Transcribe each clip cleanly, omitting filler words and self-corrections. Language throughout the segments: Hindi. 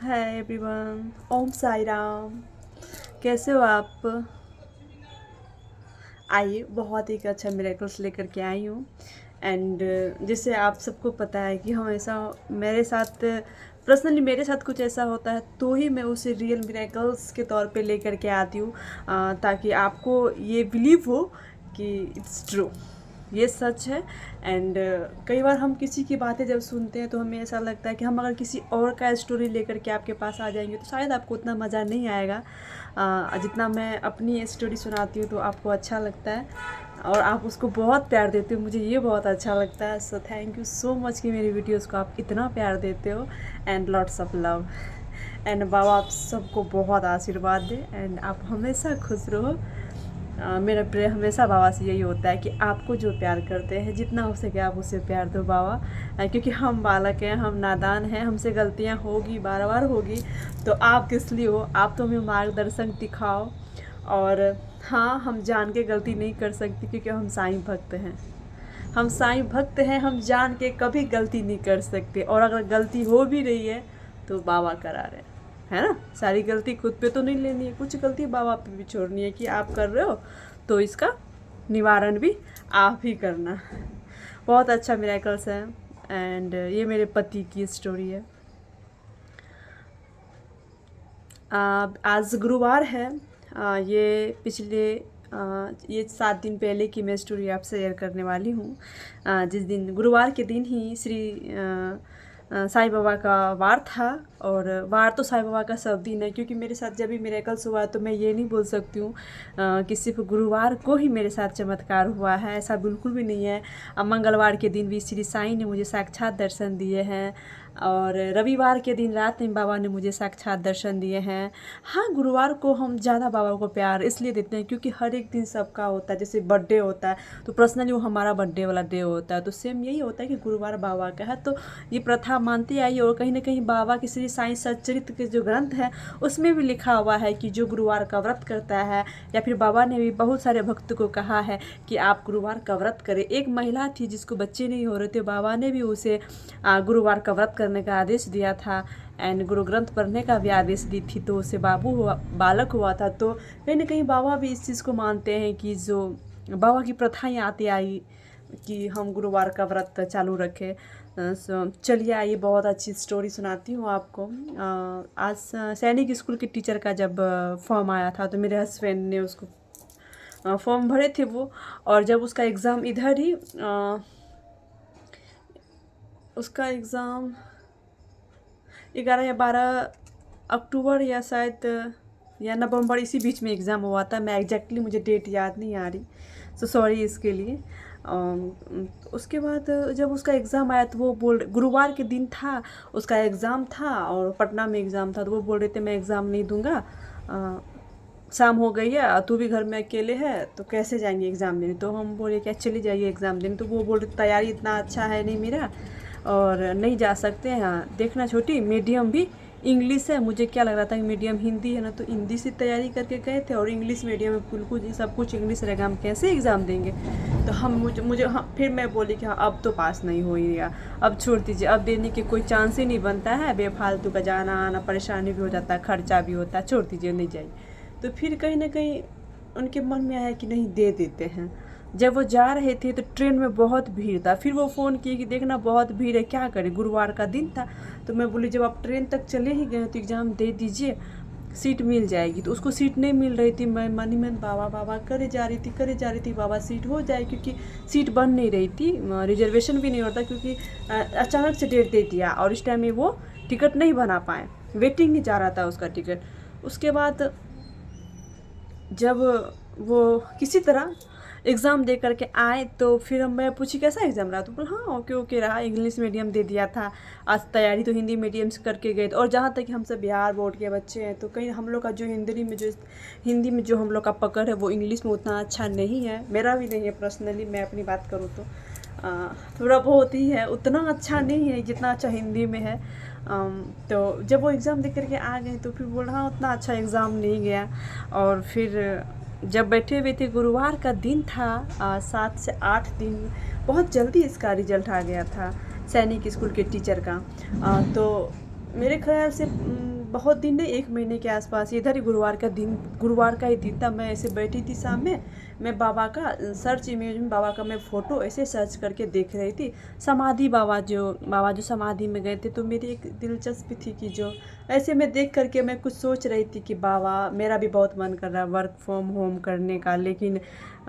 हाय एवरीवन, ओम साई राम। कैसे हो आप? आइए, बहुत एक अच्छा मिरेकल्स लेकर के आई हूँ। एंड जैसे आप सबको पता है कि हमेशा मेरे साथ पर्सनली मेरे साथ कुछ ऐसा होता है तो ही मैं उसे रियल मिरेकल्स के तौर पे लेकर के आती हूँ, ताकि आपको ये बिलीव हो कि इट्स ट्रू, ये सच है। एंड कई बार हम किसी की बातें जब सुनते हैं तो हमें ऐसा लगता है कि हम अगर किसी और का स्टोरी लेकर के आपके पास आ जाएंगे तो शायद आपको उतना मज़ा नहीं आएगा जितना मैं अपनी स्टोरी सुनाती हूँ, तो आपको अच्छा लगता है और आप उसको बहुत प्यार देते हो। मुझे ये बहुत अच्छा लगता है। So thank you so much कि मेरी वीडियोज़ को आप इतना प्यार देते हो। And lots of love. And बाबा आप सबको बहुत आशीर्वाद दे एंड आप हमेशा खुश रहो। मेरा प्रे हमेशा बाबा से यही होता है कि आपको जो प्यार करते हैं जितना हो सके आप उसे प्यार दो बाबा, क्योंकि हम बालक हैं, हम नादान हैं, हमसे गलतियां होगी, बार बार होगी। तो आप किस लिए हो? आप तो हमें मार्गदर्शन दिखाओ। और हाँ, हम जान के गलती नहीं कर सकते क्योंकि हम साईं भक्त हैं। हम साईं भक्त हैं, हम जान के कभी गलती नहीं कर सकते। और अगर गलती हो भी रही है तो बाबा करा रहे हैं, है ना। सारी गलती खुद पे तो नहीं लेनी है, कुछ गलती बाबा पे भी छोड़नी है कि आप कर रहे हो तो इसका निवारण भी आप ही करना। बहुत अच्छा मिरेकल्स है। एंड ये मेरे पति की स्टोरी है। आज गुरुवार है। ये पिछले ये 7 दिन पहले की मैं स्टोरी आपसे शेयर करने वाली हूँ। जिस दिन गुरुवार के दिन ही श्री साईं बाबा का वार था। और वार तो साईं बाबा का सब दिन है, क्योंकि मेरे साथ जब भी मिरेकल्स हुआ तो मैं ये नहीं बोल सकती हूँ कि सिर्फ गुरुवार को ही मेरे साथ चमत्कार हुआ है, ऐसा बिल्कुल भी नहीं है। मंगलवार के दिन भी श्री साईं ने मुझे साक्षात दर्शन दिए हैं और रविवार के दिन रात में बाबा ने मुझे साक्षात दर्शन दिए हैं। हाँ, गुरुवार को हम ज़्यादा बाबा को प्यार इसलिए देते हैं क्योंकि हर एक दिन सबका होता है। जैसे बर्थडे होता है तो पर्सनली वो हमारा बर्थडे वाला डे होता है, तो सेम यही होता है कि गुरुवार बाबा का है। तो ये प्रथा मानती आई और कहीं ना कहीं बाबा के श्री साईं सच्चरित्र के जो ग्रंथ है उसमें भी लिखा हुआ है कि जो गुरुवार का व्रत करता है, या फिर बाबा ने भी बहुत सारे भक्त को कहा है कि आप गुरुवार का व्रत करें। एक महिला थी जिसको बच्चे नहीं हो रहे थे, बाबा ने भी उसे गुरुवार का व्रत करने का आदेश दिया था एंड गुरु ग्रंथ पढ़ने का भी आदेश दी थी, तो उसे बालक हुआ था। तो कहीं ना कहीं बाबा भी इस चीज़ को मानते हैं कि जो बाबा की प्रथाएं आती आई कि हम गुरुवार का व्रत चालू रखें। चलिए आइए, बहुत अच्छी स्टोरी सुनाती हूँ आपको। आज सैनिक स्कूल के टीचर का जब फॉर्म आया था तो मेरे हस्बैंड ने उसको फॉर्म भरे थे वो। और जब उसका एग्ज़ाम इधर ही उसका एग्ज़ाम 11 या 12 अक्टूबर या शायद या नवंबर, इसी बीच में एग्ज़ाम हुआ था। मैं एग्जैक्टली मुझे डेट याद नहीं आ रही, सो सॉरी इसके लिए। उसके बाद जब उसका एग्ज़ाम आया तो वो गुरुवार के दिन था, उसका एग्ज़ाम था और पटना में एग्ज़ाम था। तो वो बोल रहे थे मैं एग्ज़ाम नहीं दूंगा, शाम हो गई है, तू भी घर में अकेले है तो कैसे जाएंगे एग्ज़ाम देने। तो हम बोले क्या चली जाइए एग्ज़ाम देने। तो वो बोल रहे तैयारी इतना अच्छा है नहीं मेरा और नहीं जा सकते हैं, देखना छोटी मीडियम भी इंग्लिश है। मुझे क्या लग रहा था कि मीडियम हिंदी है ना, तो हिंदी से तैयारी करके गए थे और इंग्लिश मीडियम में बिल्कुल सब कुछ इंग्लिश रहेगा, हम कैसे एग्ज़ाम देंगे। तो हम मुझे हाँ, फिर मैं बोली कि हाँ अब तो पास नहीं हो ही गया, अब छोड़ दीजिए, अब देने के कोई चांस ही नहीं बनता है, बेफालतू का जाना आना परेशानी भी हो जाता है, खर्चा भी होता है, छोड़ दीजिए नहीं जाइए। तो फिर कहीं ना कहीं उनके मन में आया कि नहीं दे देते हैं। जब वो जा रहे थे तो ट्रेन में बहुत भीड़ था, फिर वो फ़ोन किए कि देखना बहुत भीड़ है, क्या करें, गुरुवार का दिन था। तो मैं बोली जब आप ट्रेन तक चले ही गए तो एग्ज़ाम दे दीजिए, सीट मिल जाएगी। तो उसको सीट नहीं मिल रही थी, मैं मनी मन बाबा बाबा करे जा रही थी बाबा सीट हो जाए, क्योंकि सीट बन नहीं रही थी, रिजर्वेशन भी नहीं होता क्योंकि अचानक से डेट दे दिया और इस टाइम में वो टिकट नहीं बना पाए, वेटिंग ही जा रहा था उसका टिकट। उसके बाद जब वो किसी तरह एग्ज़ाम दे करके आए तो फिर मैं पूछी कैसा एग्ज़ाम रहा, तो बोला हाँ ओके ओके रहा, इंग्लिश मीडियम दे दिया था, आज तैयारी तो हिंदी मीडियम से करके गए थे। और जहाँ तक कि हम सब बिहार बोर्ड के बच्चे हैं तो कहीं हम लोग का जो हिंदी में जो हम लोग का पकड़ है वो इंग्लिश में उतना अच्छा नहीं है, मेरा भी नहीं है पर्सनली, मैं अपनी बात करूँ तो थोड़ा बहुत ही है, उतना अच्छा नहीं है जितना अच्छा हिंदी में है। तो जब वो एग्ज़ाम दे करके आ गए तो फिर बोल रहा उतना अच्छा एग्ज़ाम नहीं गया। और फिर जब बैठे हुए थे, गुरुवार का दिन था, 7 से 8 दिन, बहुत जल्दी इसका रिजल्ट आ गया था सैनिक स्कूल के टीचर का। तो मेरे ख्याल से बहुत दिन नहीं, 1 महीने के आसपास, इधर ही गुरुवार का ही दिन था। मैं ऐसे बैठी थी सामने, मैं बाबा का सर्च इमेज में बाबा का मैं फ़ोटो ऐसे सर्च करके देख रही थी। बाबा जो समाधि में गए थे, तो मेरी एक दिलचस्पी थी कि जो ऐसे मैं देख करके मैं कुछ सोच रही थी कि बाबा, मेरा भी बहुत मन कर रहा है वर्क फ्रॉम होम करने का, लेकिन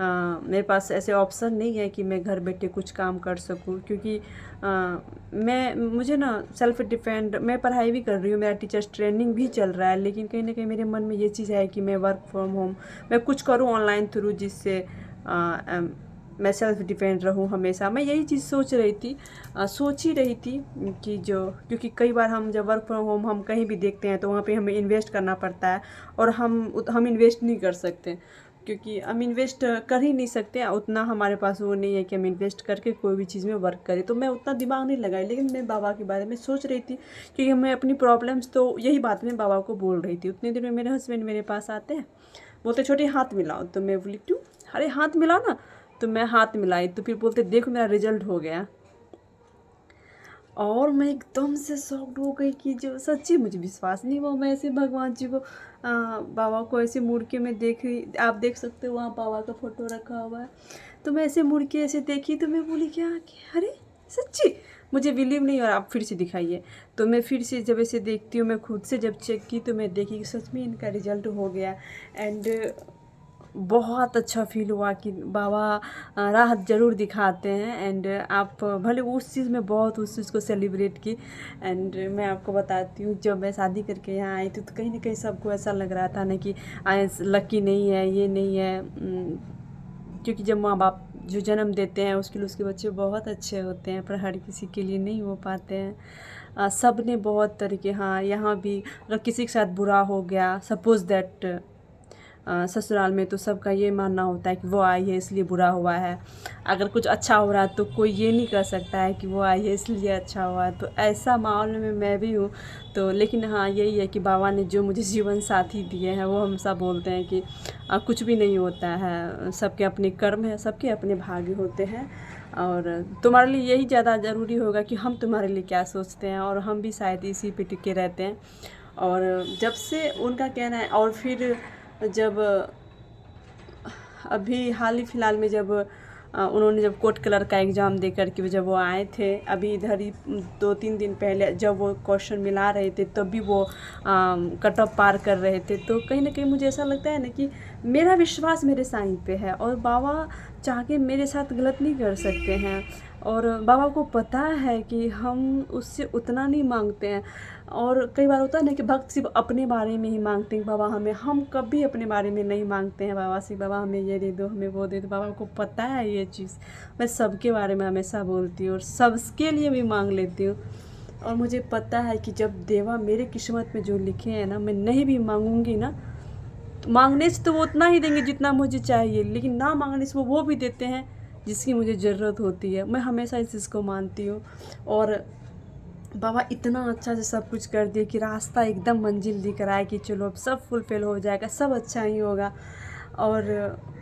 मेरे पास ऐसे ऑप्शन नहीं है कि मैं घर बैठे कुछ काम कर सकूं, क्योंकि मुझे ना सेल्फ डिपेंड, मैं पढ़ाई भी कर रही हूँ, मेरा टीचर्स ट्रेनिंग भी चल रहा है, लेकिन कहीं ना कहीं मेरे मन में ये चीज़ है कि मैं वर्क फ्रॉम होम मैं कुछ करूँ ऑनलाइन थ्रू, जिससे मैं सेल्फ डिपेंड रहूँ हमेशा। मैं यही चीज़ सोच ही रही थी कि क्योंकि कई बार हम जब वर्क फ्रॉम होम हम कहीं भी देखते हैं तो वहाँ पे हमें इन्वेस्ट करना पड़ता है, और हम इन्वेस्ट नहीं कर सकते, क्योंकि हम इन्वेस्ट कर ही नहीं सकते, उतना हमारे पास वो नहीं है कि हम इन्वेस्ट करके कोई भी चीज़ में वर्क करें। तो मैं उतना दिमाग नहीं लगाई, लेकिन मैं बाबा के बारे में सोच रही थी, क्योंकि मैं अपनी प्रॉब्लम्स तो यही बात मैं बाबा को बोल रही थी। उतने देर में मेरे हस्बैंड मेरे पास आते हैं, बोलते छोटी हाथ मिलाओ, तो मैं बोली क्यों, अरे हाथ मिलाओ ना। तो मैं हाथ मिलाई, तो फिर बोलते देखो मेरा रिजल्ट हो गया। और मैं एकदम से शॉक्ड हो गई कि जो सच्ची मुझे विश्वास नहीं हुआ। मैं ऐसे भगवान जी को बाबा को ऐसे मुड़ के मैं देख रही, आप देख सकते हो वहाँ बाबा का फ़ोटो रखा हुआ है। तो मैं ऐसे मुड़ के ऐसे देखी, तो मैं बोली क्या कि अरे सच्ची, मुझे बिलीव नहीं हो रहा, आप फिर से दिखाइए। तो मैं फिर से जब ऐसे देखती हूँ, मैं खुद से जब चेक की, तो मैं देखी कि सच में इनका रिजल्ट हो गया। एंड बहुत अच्छा फील हुआ कि बाबा राहत ज़रूर दिखाते हैं। एंड आप भले उस चीज़ में बहुत उस चीज़ को सेलिब्रेट की। एंड मैं आपको बताती हूँ, जब मैं शादी करके यहाँ आई थी, तो कहीं ना कहीं सबको ऐसा लग रहा था ना कि लकी नहीं है, ये नहीं है, क्योंकि जब माँ बाप जो जन्म देते हैं उसके लिए उसके बच्चे बहुत अच्छे होते हैं, पर हर किसी के लिए नहीं हो पाते हैं। सब ने बहुत तरीके, हाँ यहाँ भी अगर किसी के साथ बुरा हो गया, सपोज़ दैट ससुराल में, तो सबका ये मानना होता है कि वो आई है इसलिए बुरा हुआ है। अगर कुछ अच्छा हो रहा है तो कोई ये नहीं कर सकता है कि वो आई है इसलिए अच्छा हुआ है। तो ऐसा माहौल में मैं भी हूँ। तो लेकिन हाँ यही है कि बाबा ने जो मुझे जीवन साथी दिए हैं, वो हम सब बोलते हैं कि कुछ भी नहीं होता है, सबके अपने कर्म है, सबके अपने भाग्य होते हैं। और तुम्हारे लिए यही ज़्यादा ज़रूरी होगा कि हम तुम्हारे लिए क्या सोचते हैं, और हम भी शायद इसी पे टिके रहते हैं। और जब से उनका कहना है, और फिर जब अभी हाल ही फ़िलहाल में जब उन्होंने जब कोर्ट क्लर्क का एग्ज़ाम दे करके जब वो आए थे, अभी इधर ही 2-3 दिन पहले जब वो क्वेश्चन मिला रहे थे, तब भी वो कट ऑफ पार कर रहे थे। तो कहीं ना कहीं मुझे ऐसा लगता है ना कि मेरा विश्वास मेरे साईं पे है, और बाबा चाह के मेरे साथ गलत नहीं कर सकते हैं। और बाबा को पता है कि हम उससे उतना नहीं मांगते हैं। और कई बार होता है ना कि भक्त सिर्फ अपने बारे में ही मांगते हैं बाबा हमें, हम कभी अपने बारे में नहीं मांगते हैं बाबा से, बाबा हमें ये दे दो, हमें वो दे दो। बाबा को पता है ये चीज़। मैं सबके बारे में हमेशा बोलती हूँ, और सबके लिए भी मांग लेती हूँ। और मुझे पता है कि जब देवा मेरे किस्मत में जो लिखे हैं ना, मैं नहीं भी मांगूंगी ना, मांगने से तो वो उतना ही देंगे जितना मुझे चाहिए, लेकिन ना मांगने से वो भी देते हैं जिसकी मुझे ज़रूरत होती है। मैं हमेशा इस चीज़ को मानती हूँ। और बाबा इतना अच्छा से सब कुछ कर दिए कि रास्ता एकदम मंजिल दिख रहा है कि चलो अब सब फुलफिल हो जाएगा, सब अच्छा ही होगा। और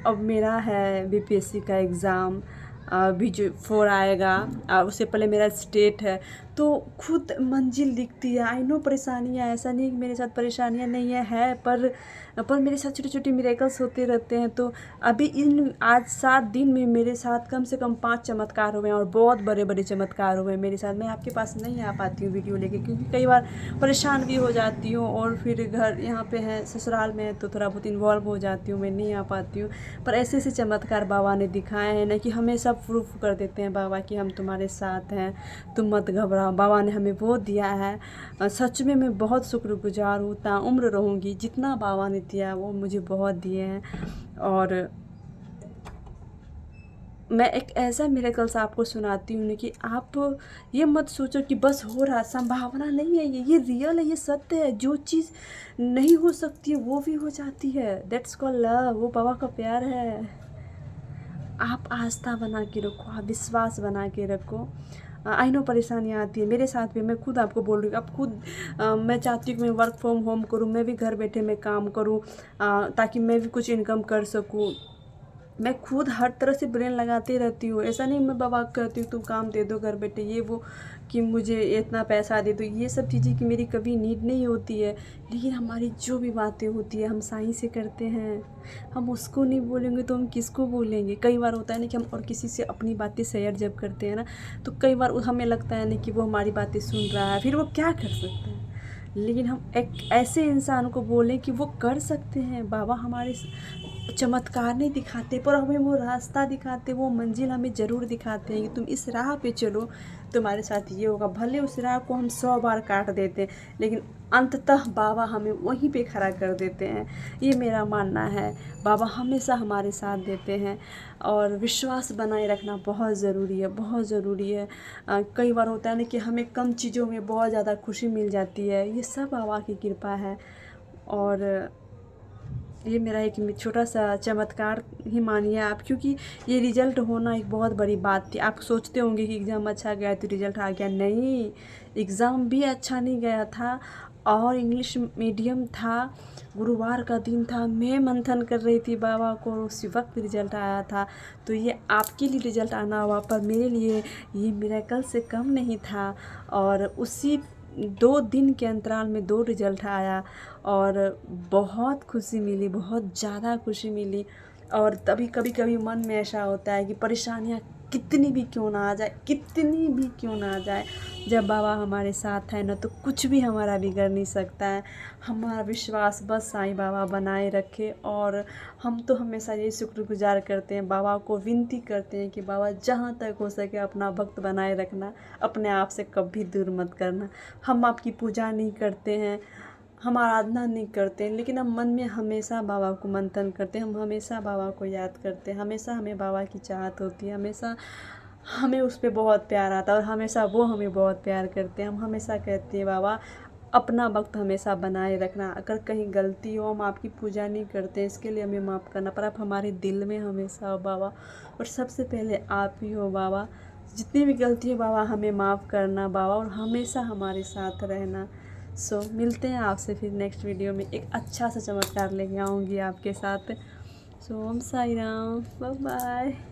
अब मेरा है बीपीएससी का एग्ज़ाम, अभी जो 4 आएगा, उससे पहले मेरा स्टेट है। तो खुद मंजिल दिखती है। आई नो परेशानियाँ, ऐसा नहीं कि मेरे साथ परेशानियाँ नहीं है पर मेरे साथ छोटे छोटे मिरेकल्स होते रहते हैं। तो अभी आज 7 दिन में मेरे साथ कम से कम 5 चमत्कार हुए हैं, और बहुत बड़े बड़े चमत्कार हुए हैं मेरे साथ। मैं आपके पास नहीं आ पाती हूँ वीडियो लेके, क्योंकि कई बार परेशान भी हो जाती हूँ, और फिर घर यहाँ पे है, ससुराल में है, तो थोड़ा बहुत इन्वॉल्व हो जाती हूँ, मैं नहीं आ पाती हूँ। पर ऐसे ऐसे चमत्कार बाबा ने दिखाए हैं ना, कि हमें सब प्रूफ कर देते हैं बाबा कि हम तुम्हारे साथ हैं, तुम मत घबराओ। बाबा ने हमें वो दिया है। सच में मैं बहुत शुक्रगुजार हूँ, ताउम्र रहूँगी। जितना बाबा ने दिया वो मुझे बहुत दिए हैं। और मैं एक ऐसा मिरेकल्स आपको सुनाती हूँ कि आप ये मत सोचो कि बस हो रहा, संभावना नहीं है, ये रियल है, ये सत्य है। जो चीज़ नहीं हो सकती है वो भी हो जाती है। दैट्स कॉल्ड लव, वो बाबा का प्यार है। आप आस्था बना के रखो, आप विश्वास बना के रखो। आई नो परेशानियाँ आती है, मेरे साथ भी। मैं खुद आपको बोल रही हूँ, अब खुद मैं चाहती हूँ कि मैं वर्क फ्रॉम होम करूँ, मैं भी घर बैठे मैं काम करूँ, ताकि मैं भी कुछ इनकम कर सकूँ। मैं खुद हर तरह से ब्रेन लगाती रहती हूँ। ऐसा नहीं मैं बाबा को कहती हूँ तुम काम दे दो घर बैठे ये वो, कि मुझे इतना पैसा दे दो, ये सब चीज़ें की मेरी कभी नीड नहीं होती है। लेकिन हमारी जो भी बातें होती है हम साईं से करते हैं, हम उसको नहीं बोलेंगे तो हम किसको बोलेंगे। कई बार होता है ना कि हम और किसी से अपनी बातें शेयर जब करते हैं ना, तो कई बार हमें लगता है ना कि वो हमारी बातें सुन रहा है, फिर वो क्या कर सकता है। लेकिन हम एक ऐसे इंसान को बोलें कि वो कर सकते हैं। बाबा हमारे चमत्कार नहीं दिखाते, पर हमें वो रास्ता दिखाते, वो मंजिल हमें ज़रूर दिखाते हैं कि तुम इस राह पे चलो, तुम्हारे साथ ये होगा। भले उस राह को हम 100 बार काट देते हैं, लेकिन अंततः बाबा हमें वहीं पे खड़ा कर देते हैं। ये मेरा मानना है। बाबा हमेशा हमारे साथ देते हैं, और विश्वास बनाए रखना बहुत ज़रूरी है, बहुत ज़रूरी है। कई बार होता है ना कि हमें कम चीज़ों में बहुत ज़्यादा खुशी मिल जाती है, ये सब बाबा की कृपा है। और ये मेरा एक छोटा सा चमत्कार ही मानिए आप, क्योंकि ये रिज़ल्ट होना एक बहुत बड़ी बात थी। आप सोचते होंगे कि एग्ज़ाम अच्छा गया तो रिज़ल्ट आ गया, नहीं, एग्ज़ाम भी अच्छा नहीं गया था, और इंग्लिश मीडियम था, गुरुवार का दिन था, मैं मंथन कर रही थी बाबा को, उसी वक्त रिज़ल्ट आया था। तो ये आपके लिए रिज़ल्ट आना हुआ, पर मेरे लिए ये मिरेकल से कम नहीं था। और उसी 2 दिन के अंतराल में 2 रिज़ल्ट आया, और बहुत खुशी मिली, बहुत ज़्यादा खुशी मिली। और तभी कभी कभी मन में ऐसा होता है कि परेशानियाँ कितनी भी क्यों ना आ जाए, कितनी भी क्यों ना आ जाए, जब बाबा हमारे साथ है ना, तो कुछ भी हमारा बिगड़ नहीं सकता है। हमारा विश्वास बस साईं बाबा बनाए रखे। और हम तो हमेशा यही शुक्रगुजार करते हैं, बाबा को विनती करते हैं कि बाबा जहाँ तक हो सके अपना भक्त बनाए रखना, अपने आप से कभी दूर मत करना। हम आपकी पूजा नहीं करते हैं, हम आराधना नहीं करते हैं, लेकिन हम मन में हमेशा बाबा को मंथन करते हैं, हम हमेशा बाबा को याद करते हैं, हमेशा हमें बाबा की चाहत होती है, हमेशा हमें उस पर बहुत प्यार आता है, और हमेशा वो हमें बहुत प्यार करते हैं। हम हमेशा कहते हैं बाबा अपना वक्त हमेशा बनाए रखना, अगर कहीं गलती हो हम आपकी पूजा नहीं करते, इसके लिए हमें माफ़ करना, पर आप हमारे दिल में हमेशा हो बाबा, और सबसे पहले आप ही हो बाबा। जितनी भी गलती हो बाबा हमें माफ़ करना बाबा, और हमेशा हमारे साथ रहना। मिलते हैं आपसे फिर नेक्स्ट वीडियो में, एक अच्छा सा चमत्कार लेके आऊँगी आपके साथ। ओम साई राम, बाय बाय।